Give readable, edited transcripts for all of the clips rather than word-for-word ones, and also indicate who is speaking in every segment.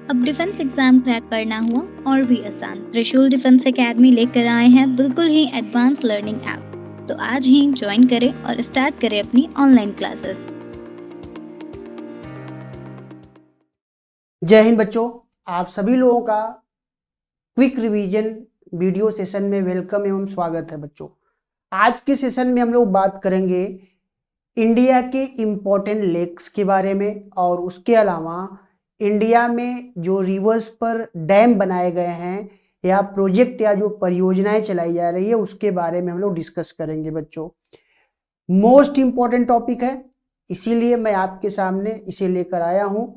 Speaker 1: अब defence exam crack करना हुआ और भी आसान। त्रिशूल डिफेंस एकेडमी लेकर आए हैं बिल्कुल ही एडवांस लर्निंग ऐप। तो आज ही ज्वाइन करें और स्टार्ट करें अपनी ऑनलाइन क्लासेस।
Speaker 2: जय हिंद बच्चों, आप सभी लोगों का क्विक रिवीजन वीडियो सेशन में वेलकम एवं स्वागत है। बच्चों, आज के सेशन में हम लोग बात करेंगे इंडिया के इम्पोर्टेंट लेक्स के बारे में और उसके अलावा इंडिया में जो रिवर्स पर डैम बनाए गए हैं या प्रोजेक्ट या जो परियोजनाएं चलाई जा रही है उसके बारे में हम लोग डिस्कस करेंगे। बच्चों, मोस्ट इम्पॉर्टेंट टॉपिक है, इसीलिए मैं आपके सामने इसे लेकर आया हूं।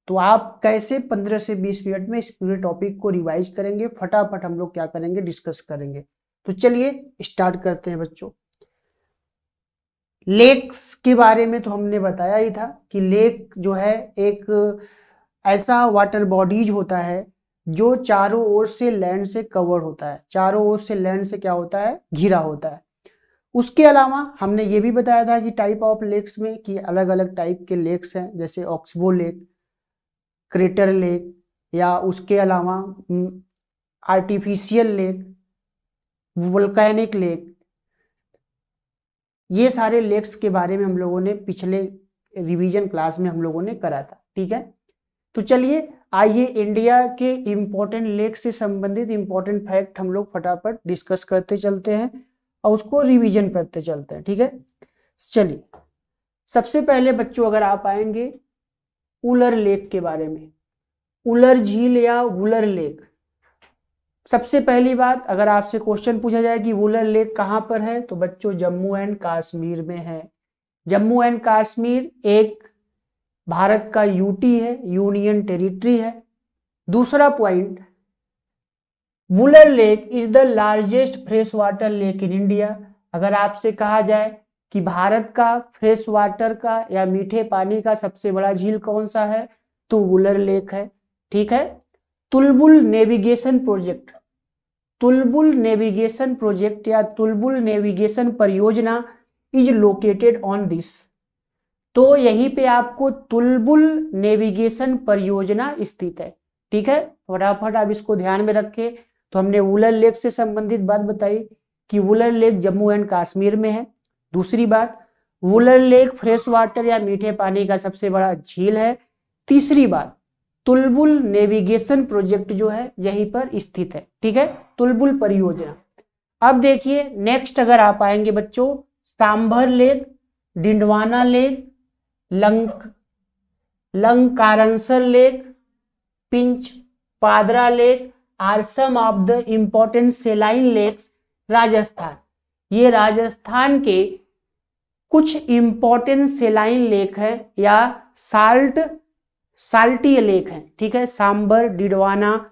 Speaker 2: तो आप कैसे 15 से 20 मिनट में इस पूरे टॉपिक को रिवाइज करेंगे, फटाफट हम लोग क्या करेंगे, डिस्कस करेंगे। तो चलिए स्टार्ट करते हैं। बच्चों, लेक्स के बारे में तो हमने बताया ही था कि लेक जो है एक ऐसा वाटर बॉडीज होता है जो चारों ओर से लैंड से कवर होता है, चारों ओर से लैंड से क्या होता है, घिरा होता है। उसके अलावा हमने ये भी बताया था कि टाइप ऑफ लेक्स में कि अलग अलग टाइप के लेक्स हैं, जैसे ऑक्सबो लेक, क्रेटर लेक, या उसके अलावा आर्टिफिशियल लेक, वोल्केनिक लेक। ये सारे लेक्स के बारे में हम लोगों ने पिछले रिवीजन क्लास में हम लोगों ने करा था। ठीक है, तो चलिए आइए इंडिया के इम्पोर्टेंट लेक से संबंधित इम्पोर्टेंट फैक्ट हम लोग फटाफट डिस्कस करते चलते हैं और उसको रिवीजन करते चलते हैं। ठीक है, चलिए सबसे पहले बच्चों अगर आप आएंगे उलर लेक के बारे में, उलर झील या वुलर लेक। सबसे पहली बात, अगर आपसे क्वेश्चन पूछा जाए कि वुलर लेक कहाँ पर है, तो बच्चों जम्मू एंड कश्मीर में है। जम्मू एंड कश्मीर एक भारत का यूटी है, यूनियन टेरिटरी है। दूसरा point, Wular lake is the largest fresh water lake in India. अगर आपसे कहा जाए कि भारत का फ्रेश वाटर का या मीठे पानी का सबसे बड़ा झील कौन सा है, तो वुलर लेक है। ठीक है, Tulbul navigation project, Tulbul navigation project या तुलबुल नेविगेशन परियोजना इज लोकेटेड ऑन दिस। तो यहीं पे आपको तुलबुल नेविगेशन परियोजना स्थित है। ठीक है, फटाफट आप इसको ध्यान में रखें। तो हमने वुलर लेक से संबंधित बात बताई कि वुलर लेक जम्मू एंड कश्मीर में है। दूसरी बात, वुलर लेक फ्रेश वाटर या मीठे पानी का सबसे बड़ा झील है। तीसरी बात, तुलबुल नेविगेशन प्रोजेक्ट जो है यहीं पर स्थित है। ठीक है, तुलबुल परियोजना। अब देखिए नेक्स्ट अगर आप आएंगे बच्चों, Sambhar lake, Didwana lake, Lunkaransar lake, Pachpadra lake are some of the important saline lakes Rajasthan. ये राजस्थान के कुछ इंपॉर्टेंट सेलाइन लेक है या साल्टी लेक है। ठीक है, सांबर, डिडवाना,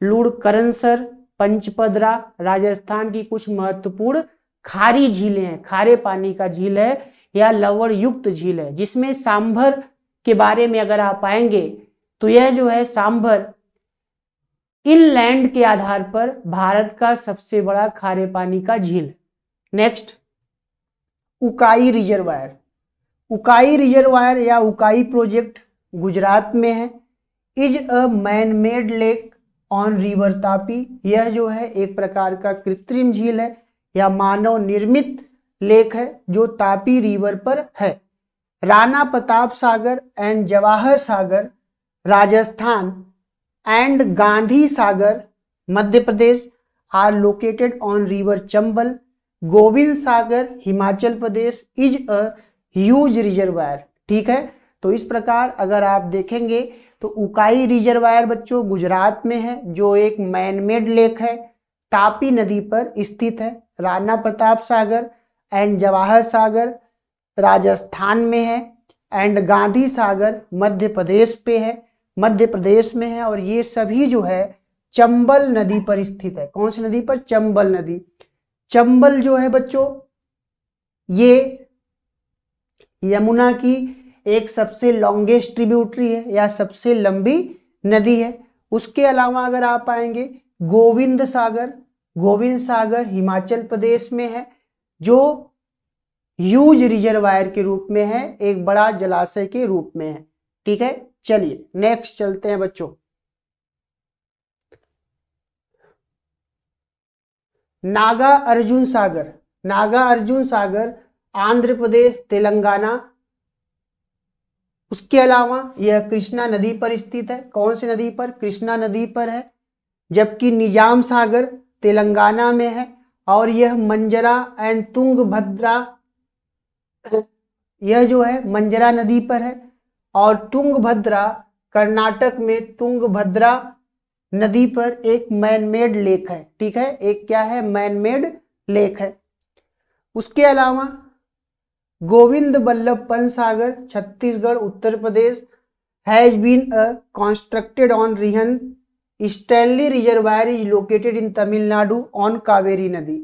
Speaker 2: लुड़करनसर, पंचपदरा राजस्थान की कुछ महत्वपूर्ण खारी झीलें हैं, खारे पानी का झील है या लवण युक्त झील है। जिसमें सांभर के बारे में अगर आप आएंगे तो यह जो है सांभर इनलैंड के आधार पर भारत का सबसे बड़ा खारे पानी का झील। Next, Ukai reservoir, Ukai reservoir या उकाई प्रोजेक्ट गुजरात में है। Is a man made lake on river Tapi. यह जो है एक प्रकार का कृत्रिम झील है या मानव निर्मित लेक है जो तापी रिवर पर है। Rana Pratap Sagar and Jawahar Sagar Rajasthan and Gandhi Sagar Madhya Pradesh are located on river Chambal. Gobind Sagar Himachal Pradesh is a huge reservoir. ठीक है, तो इस प्रकार अगर आप देखेंगे तो उकाई रिजर्वायर बच्चों गुजरात में है जो एक मैनमेड लेक है, तापी नदी पर स्थित है। राणा प्रताप सागर एंड जवाहर सागर राजस्थान में है एंड गांधी सागर मध्य प्रदेश पे है, मध्य प्रदेश में है। और ये सभी जो है चंबल नदी पर स्थित है। कौन सी नदी पर? चंबल नदी। चंबल जो है बच्चों ये यमुना की एक सबसे लॉन्गेस्ट ट्रिब्यूटरी है या सबसे लंबी नदी है। उसके अलावा अगर आप आएंगे गोविंद सागर, गोविंद सागर हिमाचल प्रदेश में है जो ह्यूज रिजर्वायर के रूप में है, एक बड़ा जलाशय के रूप में है। ठीक है, चलिए नेक्स्ट चलते हैं बच्चों। नागा अर्जुन सागर, नागा अर्जुन सागर आंध्र प्रदेश तेलंगाना। उसके अलावा यह कृष्णा नदी पर स्थित है। कौन सी नदी पर? कृष्णा नदी पर है। जबकि निजाम सागर तेलंगाना में है और यह मंजरा एंड तुंगभद्रा, यह जो है मंजरा नदी पर है। और तुंगभद्रा कर्नाटक में तुंगभद्रा नदी पर एक मैनमेड लेक है। ठीक है, एक क्या है? मैनमेड लेक है। उसके अलावा Govind Ballabh Pant Sagar Chhattisgarh Uttar Pradesh has been constructed on Rihand Stanley reservoir is located in Tamil Nadu on Kaveri नदी।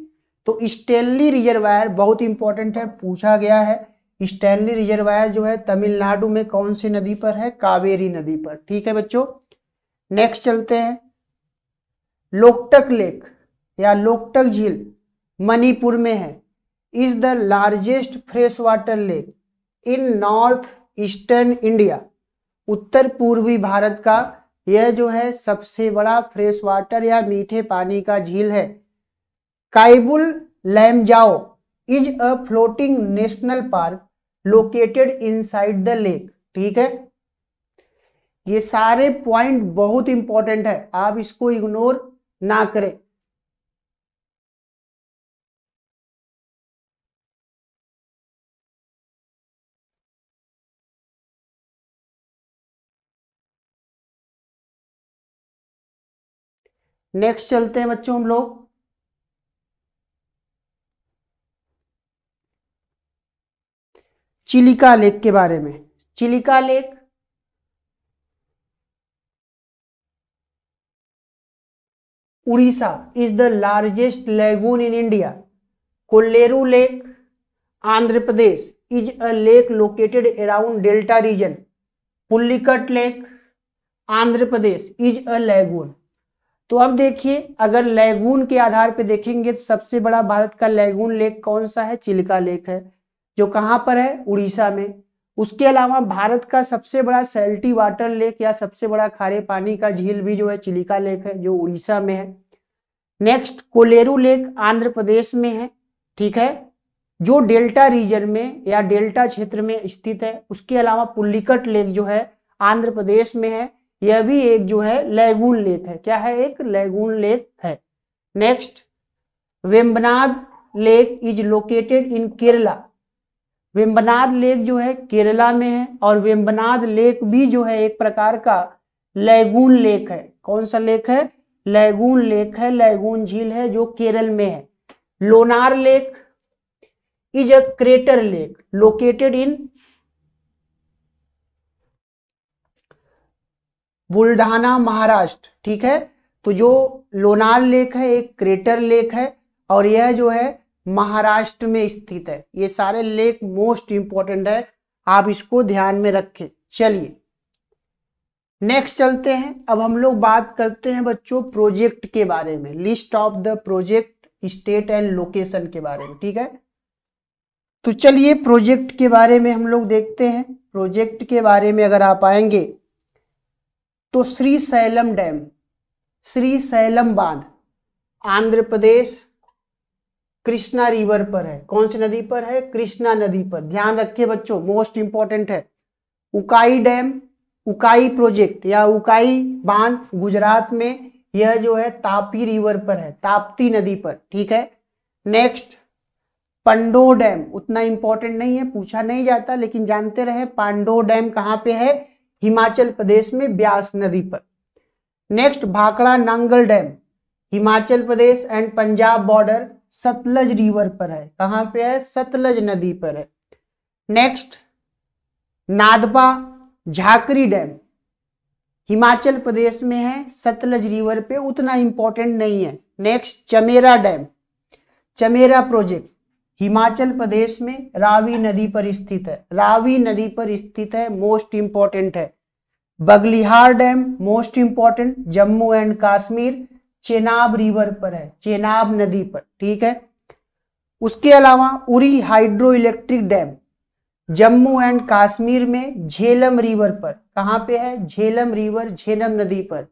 Speaker 2: तो स्टैनली रिजर्वायर बहुत इंपॉर्टेंट है, पूछा गया है। स्टैनली रिजर्वायर जो है तमिलनाडु में कौन सी नदी पर है? कावेरी नदी पर। ठीक है बच्चों, नेक्स्ट चलते हैं। लोकटक लेक या लोकटक झील मणिपुर में है। Is the largest fresh water lake in north eastern India. उत्तर पूर्वी भारत का यह जो है सबसे बड़ा फ्रेश वाटर या मीठे पानी का झील है। Keibul Lamjao is a floating national park located inside the lake. ठीक है, ये सारे पॉइंट बहुत इंपॉर्टेंट है, आप इसको इग्नोर ना करें। नेक्स्ट चलते हैं बच्चों हम लोग चिलिका लेक के बारे में। Chilika lake Orissa is the largest lagoon in India. Kolleru lake Andhra Pradesh is a lake located around delta region. Pulicat lake Andhra Pradesh is a lagoon. तो अब देखिए, अगर लैगून के आधार पे देखेंगे तो सबसे बड़ा भारत का लैगून लेक कौन सा है? चिलिका लेक है, जो कहां पर है? उड़ीसा में। उसके अलावा भारत का सबसे बड़ा सैल्टी वाटर लेक या सबसे बड़ा खारे पानी का झील भी जो है चिलिका लेक है, जो उड़ीसा में है। नेक्स्ट कोलेरू लेक आंध्र प्रदेश में है। ठीक है, जो डेल्टा रीजन में या डेल्टा क्षेत्र में स्थित है। उसके अलावा पुल्लिकट लेक जो है आंध्र प्रदेश में है, यह भी एक जो है लैगून लेक है। क्या है? एक लैगून लेक है। Next Vembanad lake is located in Kerala. Vembanad lake जो है केरला में है और वेम्बनाड लेक भी जो है एक प्रकार का लैगून लेक है। कौन सा लेक है? लैगून लेक है, लैगून झील है जो केरल में है। Lonar lake is a crater lake located in Buldhana Maharashtra. ठीक है, तो जो लोनार लेक है एक क्रेटर लेक है और यह जो है महाराष्ट्र में स्थित है। ये सारे लेक मोस्ट इंपॉर्टेंट है, आप इसको ध्यान में रखें। चलिए नेक्स्ट चलते हैं। अब हम लोग बात करते हैं बच्चों प्रोजेक्ट के बारे में, list of the project, state and location के बारे में। ठीक है, तो चलिए प्रोजेक्ट के बारे में हम लोग देखते हैं। प्रोजेक्ट के बारे में अगर आप आएंगे तो Shri slam dam, Shri slam बांध आंध्र प्रदेश कृष्णा रिवर पर है। कौन सी नदी पर है? कृष्णा नदी पर। ध्यान रखिए बच्चों, मोस्ट इंपॉर्टेंट है। उकाई डैम, उकाई प्रोजेक्ट या उकाई बांध गुजरात में, यह जो है तापी रिवर पर है, ताप्ती नदी पर। ठीक है, नेक्स्ट पंडो डैम, उतना इंपॉर्टेंट नहीं है, पूछा नहीं जाता, लेकिन जानते रहे। पांडो डैम कहां पे है? हिमाचल प्रदेश में ब्यास नदी पर। Next Bhakra Nangal dam Himachal Pradesh and Punjab border Sutlej river पर है। कहां पे है? सतलज नदी पर है। नेक्स्ट नादपा झाकरी डैम हिमाचल प्रदेश में है, सतलज रिवर पे, उतना इंपॉर्टेंट नहीं है। Next Chamera dam, Chamera project Himachal Pradesh में रावी नदी पर स्थित है, रावी नदी पर स्थित है, मोस्ट इंपॉर्टेंट है। Baglihar dam most important, Jammu and Kashmir, Chenab river पर है, चेनाब नदी पर। ठीक है, उसके अलावा Uri hydro electric dam Jammu and Kashmir में झेलम रिवर पर, कहाँ पे है, झेलम रिवर, झेलम नदी पर।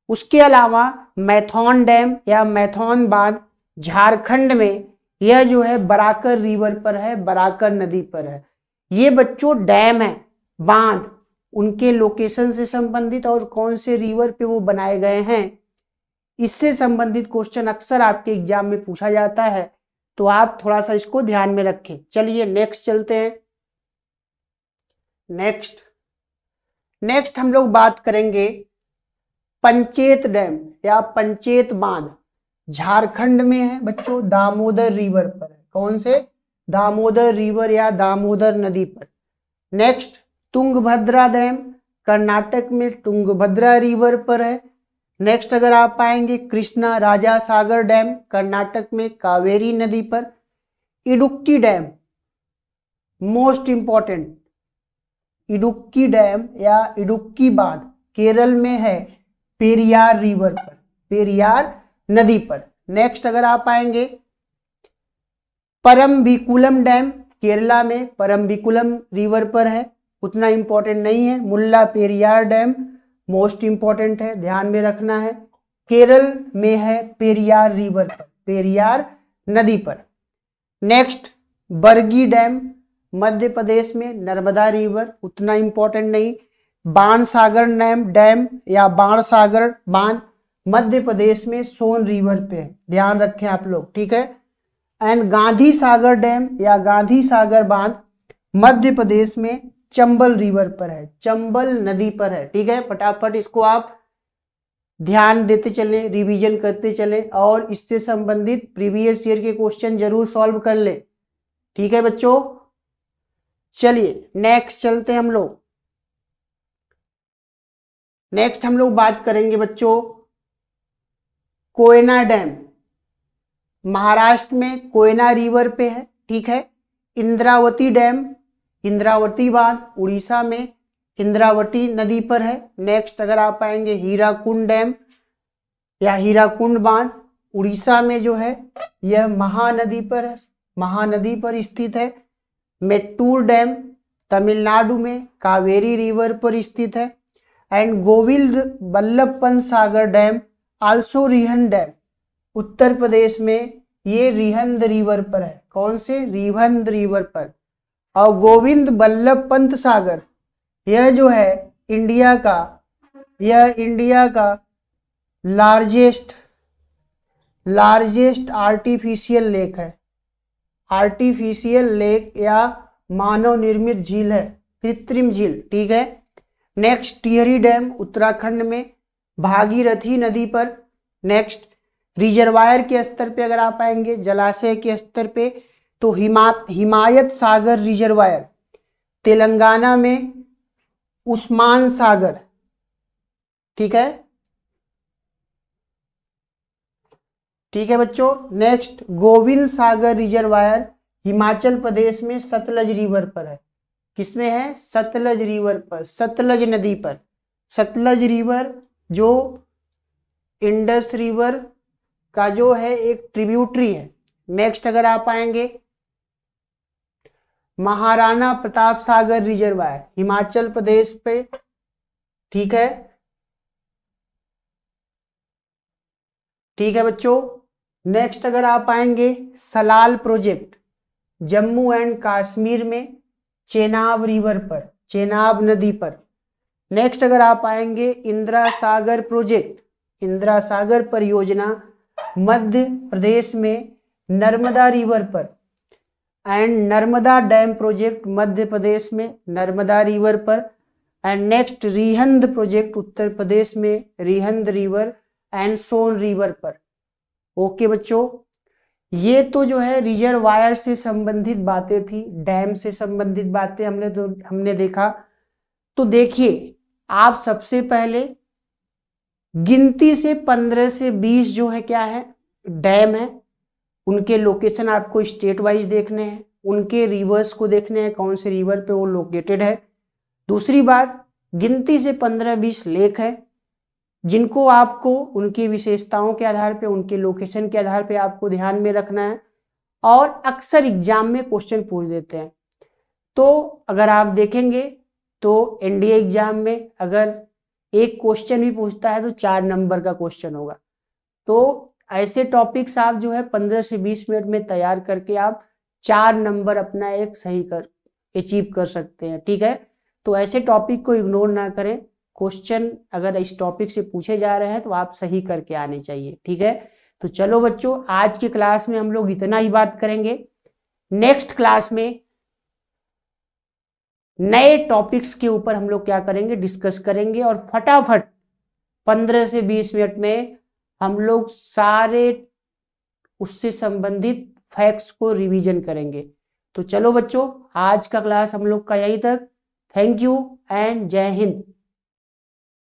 Speaker 2: उसके अलावा मैथॉन डैम या मैथॉन बांध झारखंड में, यह जो है बराकर रिवर पर है, बराकर नदी पर है। ये बच्चों डैम है, बांध, उनके लोकेशन से संबंधित और कौन से रिवर पे वो बनाए गए हैं, इससे संबंधित क्वेश्चन अक्सर आपके एग्जाम में पूछा जाता है, तो आप थोड़ा सा इसको ध्यान में रखें। चलिए नेक्स्ट चलते हैं। नेक्स्ट हम लोग बात करेंगे पंचेत डैम या पंचेत बांध, झारखंड में है बच्चों, दामोदर रिवर पर है। कौन से, दामोदर रिवर या दामोदर नदी पर। नेक्स्ट तुंगभद्रा डैम, कर्नाटक में तुंगभद्रा रिवर पर है। नेक्स्ट अगर आप पाएंगे कृष्णा राजा सागर डैम, कर्नाटक में कावेरी नदी पर। Idukki dam, most important, Idukki dam या इडुक्की बांध केरल में है, पेरियार रिवर पर, पेरियार नदी पर। नेक्स्ट अगर आप आएंगे परम्बिकुलम डैम, केरला में परम्बिकुलम रिवर पर है, उतना इंपॉर्टेंट नहीं है। मुल्ला पेरियार डैम मोस्ट इंपॉर्टेंट है, ध्यान में रखना है, केरल में है, पेरियार रिवर पर, पेरियार नदी पर। नेक्स्ट बरगी डैम, मध्य प्रदेश में, नर्मदा रिवर, उतना इंपॉर्टेंट नहीं। बाणसागर डैम या बाणसागर बांध मध्य प्रदेश में सोन रिवर पे है, ध्यान रखें आप लोग, ठीक है। एंड गांधी सागर डैम या गांधी सागर बांध मध्य प्रदेश में चंबल रिवर पर है, चंबल नदी पर है, ठीक है। फटाफट इसको आप ध्यान देते चलें, रिवीजन करते चलें और इससे संबंधित प्रीवियस ईयर के क्वेश्चन जरूर सॉल्व कर ले, ठीक है बच्चों। चलिए नेक्स्ट चलते हैं हम लोग। नेक्स्ट हम लोग बात करेंगे बच्चों कोयना डैम, महाराष्ट्र में कोयना रिवर पे है, ठीक है। इंद्रावती डैम, इंद्रावती बांध उड़ीसा में इंद्रावती नदी पर है। नेक्स्ट अगर आप आएंगे हीराकुंड डैम या हीराकुंड बांध उड़ीसा में जो है यह महानदी पर है, महानदी पर स्थित है। मेट्टूर डैम तमिलनाडु में कावेरी रिवर पर स्थित है। And Govind Ballabh Pant Sagar dam also Rihand dam Uttar Pradesh में, ये रिहंद रिवर पर है। कौन से, रिहंद रिवर पर। और गोविंद बल्लभ पंत सागर यह जो है इंडिया का, यह इंडिया का लार्जेस्ट आर्टिफिशियल लेक है, आर्टिफिशियल लेक या मानव निर्मित झील है, कृत्रिम झील, ठीक है। नेक्स्ट टिहरी डैम उत्तराखंड में भागीरथी नदी पर। नेक्स्ट रिजर्वायर के स्तर पे अगर आप आएंगे, जलाशय के स्तर पे, तो हिमायत सागर रिजर्वायर तेलंगाना में, उस्मान सागर, ठीक है, ठीक है बच्चों। नेक्स्ट गोविंद सागर रिजर्वायर हिमाचल प्रदेश में सतलज रिवर पर है। किसमें है, सतलज रिवर पर, सतलज नदी पर। सतलज रिवर जो इंडस रिवर का जो है एक ट्रिब्यूटरी है। नेक्स्ट अगर आप आएंगे महाराणा प्रताप सागर रिजर्वायर हिमाचल प्रदेश पे, ठीक है, ठीक है बच्चों। नेक्स्ट अगर आप आएंगे सलाल प्रोजेक्ट जम्मू एंड कश्मीर में चेनाब रिवर पर, चेनाब नदी पर। नेक्स्ट अगर आप आएंगे इंदिरा सागर प्रोजेक्ट, इंदिरा सागर परियोजना मध्य प्रदेश में नर्मदा रिवर पर। And Narmada dam project Madhya Pradesh में नर्मदा रिवर पर। And next Rihand project Uttar Pradesh में Rihand river and Son river पर। ओके बच्चों, ये तो जो है रिजर्वायर से संबंधित बातें थी, डैम से संबंधित बातें हमने देखा। तो देखिए आप सबसे पहले गिनती से 15 से 20 जो है क्या है, डैम है, उनके लोकेशन आपको स्टेट वाइज देखने हैं, उनके रिवर्स को देखने हैं, कौन से रिवर पे वो लोकेटेड है। दूसरी बात, गिनती से 15-20 लेक है जिनको आपको उनकी विशेषताओं के आधार पे, उनके लोकेशन के आधार पे आपको ध्यान में रखना है और अक्सर एग्जाम में क्वेश्चन पूछ देते हैं। तो अगर आप देखेंगे तो एनडीए एग्जाम में अगर एक क्वेश्चन भी पूछता है तो 4 नंबर का क्वेश्चन होगा। तो ऐसे टॉपिक्स आप जो है 15 से 20 मिनट में तैयार करके आप 4 नंबर अपना एक सही कर अचीव कर सकते हैं। ठीक है, तो ऐसे टॉपिक को इग्नोर ना करें। क्वेश्चन अगर इस टॉपिक से पूछे जा रहे हैं तो आप सही करके आने चाहिए। ठीक है, तो चलो बच्चों, आज की क्लास में हम लोग इतना ही बात करेंगे। नेक्स्ट क्लास में नए टॉपिक्स के ऊपर हम लोग क्या करेंगे, डिस्कस करेंगे, और फटाफट 15 से 20 मिनट में हम लोग सारे उससे संबंधित फैक्ट्स को रिवीजन करेंगे। तो चलो बच्चों, आज का क्लास हम लोग का यहीं तक। थैंक यू एंड जय हिंद।